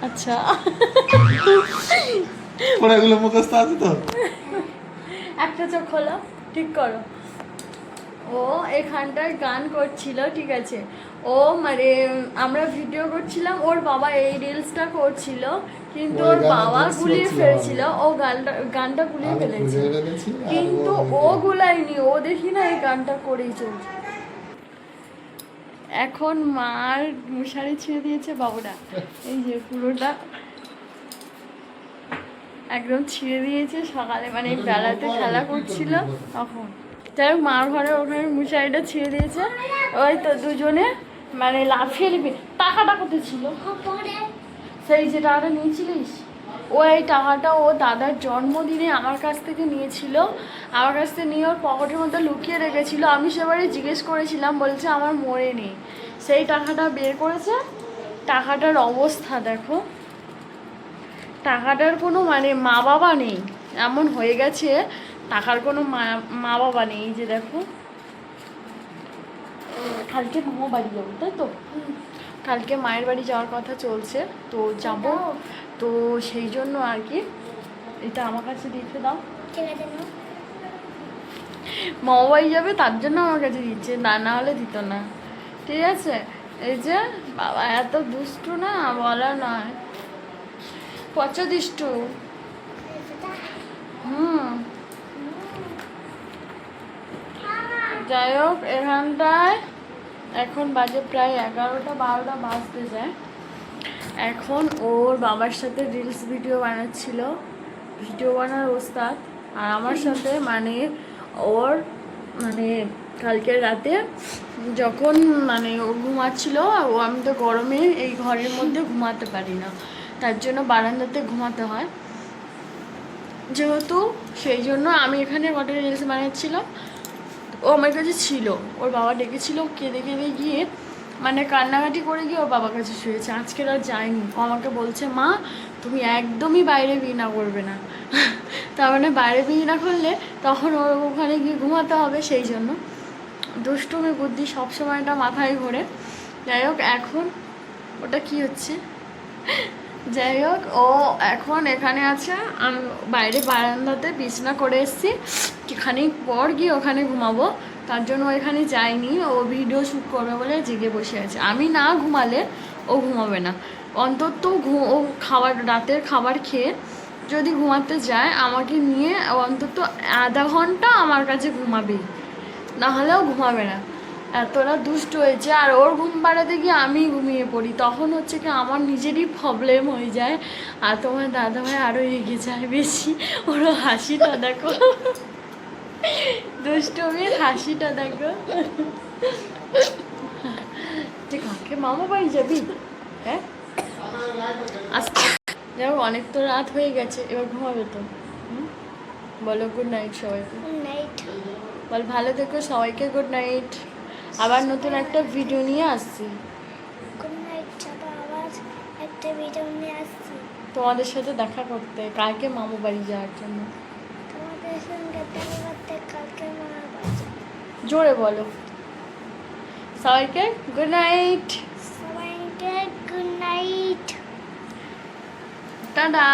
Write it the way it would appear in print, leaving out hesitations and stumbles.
আচ্ছা পড়াগুলো মুখস্থ আছে তো? একটা চোখ খোলো, ঠিক করো। ও এখানটায় গান করছিল, ঠিক আছে। ও মানে আমরা ভিডিও করছিলাম, ওর বাবা এই রিলসটা করছিল, কিন্তু ওর বাবা গুলিয়ে ফেলেছিল। ও গানটা গুলিয়ে ফেলেছে, কিন্তু ও গুলাইনি, ও দেখি না এই গানটা করেই চলছে। এখন মার মশারি ছিঁড়ে দিয়েছে বাবুরা, এই যে পুরোটা একদম ছিঁড়ে দিয়েছে। সকালে মানে বেলাতে খেলা করছিল তখন, যাই হোক মার ঘরে ওখানে মশারিটা ছিঁড়ে দিয়েছে। ওই তো দুজনে মানে লাফিয়ে নিবি। টাকাটা কোথায় ছিল? সেই যে টাকাটা নিয়েছিলিস, ও এই টাকাটা ও দাদার জন্মদিনে আমার কাছ থেকে নিয়েছিল। আমার কাছ থেকে নিয়ে ওর পকেটের মধ্যে লুকিয়ে রেখেছিল। আমি সেবারে জিজ্ঞেস করেছিলাম, বলছে আমার মনে নেই। সেই টাকাটা বের করেছে। টাকাটার অবস্থা দেখো, টাকাটার কোনো মানে মা বাবা নেই, এমন হয়ে গেছে। টাকার কোনো মা বাবা নেই। এই যে দেখো, কালকে মামা বাড়ি যাবো, তাই তো? কালকে মায়ের বাড়ি যাওয়ার কথা চলছে, তো যাব। তো সেই জন্য আর কি, এটা আমার কাছে দিতে দাও। মামা বাড়ি যাবে তার জন্য আমার কাছে দিচ্ছে, না হলে দিত না, ঠিক আছে। এই যে বাবা এত দুষ্টু না, বলা নয়, পচা দুষ্টু। যাই হোক, এখানটায় এখন বাজে প্রায় 11টা 12টা বাজতে যায়। এখন ওর বাবার সাথে রিলস ভিডিও বানাচ্ছিল, ভিডিও বানার ওস্তাদ। আর আমার সাথে মানে ওর মানে কালকে রাতে যখন মানে ও ঘুমাচ্ছিল, ও আমি তো গরমে এই ঘরের মধ্যে ঘুমাতে পারি না, তার জন্য বারান্দাতে ঘুমাতে হয় যেহেতু, সেই জন্য আমি এখানে কটা রিলস বানাচ্ছিলাম। ও আমার কাছে ছিল, ওর বাবা ডেকেছিল, কেঁদে কেঁদে গিয়ে মানে কান্নাকাটি করে গিয়ে ওর বাবার কাছে শুয়েছে। আজকে আর যায়নি। ও আমাকে বলছে, মা তুমি একদমই বাইরে বিয়ে করবে না। তার মানে বাইরে বিয়ে না করলে তখন ওর ওখানে গিয়ে ঘুমাতে হবে, সেই জন্য দুষ্টুমি বুদ্ধি সবসময়টা মাথায় ঘোরে। যাই হোক, এখন ওটা কি হচ্ছে, যাই হোক ও এখন এখানে আছে। আমি বাইরে বারান্দাতে বিছনা করে এসেছি, খানিক পর গিয়ে ওখানে ঘুমাবো, তার জন্য ও এখানে যায়নি। ও ভিডিও শ্যুট করবে বলে জেগে বসে আছে। আমি না ঘুমালে ও ঘুমাবে না। অন্তত ও রাতের খাবার খেয়ে যদি ঘুমাতে যায়, আমাকে নিয়ে অন্তত আধা ঘন্টা আমার কাছে ঘুমাবেই, নাহলেও ঘুমাবে না। এতটা দুষ্ট হয়েছে। আর ওর ঘুম পাড়াতে গিয়ে আমি ঘুমিয়ে পড়ি, তখন হচ্ছে কি আমার নিজেরই প্রবলেম হয়ে যায়। আর তোমার দাদাভাই আরও এগিয়ে যায় বেশি। ওরও হাসিটা দেখো, দুষ্টমির হাসিটা দেখো। যে কাকে মামা বাড়ি যাবি? হ্যাঁ আচ্ছা, যাও, অনেক তো রাত হয়ে গেছে, এবার ঘুমাবে তো। বলো গুড নাইট সবাইকে। Good night. বল ভালো থেকো সবাইকে, গুড নাইট। আবার নতুন একটা ভিডিও নিয়ে আসছি। Good night. আবার একটা ভিডিও নিয়ে আসছি তোমাদের সাথে দেখা করতে, কালকে মামু বাড়ি যাওয়ার জন্য। তোমাদের সঙ্গে দেখা করতে কালকে মামা বাড়ি। জোরে বলো। সবাইকে গুড নাইট। সবাইকে গুড নাইট। টাটা।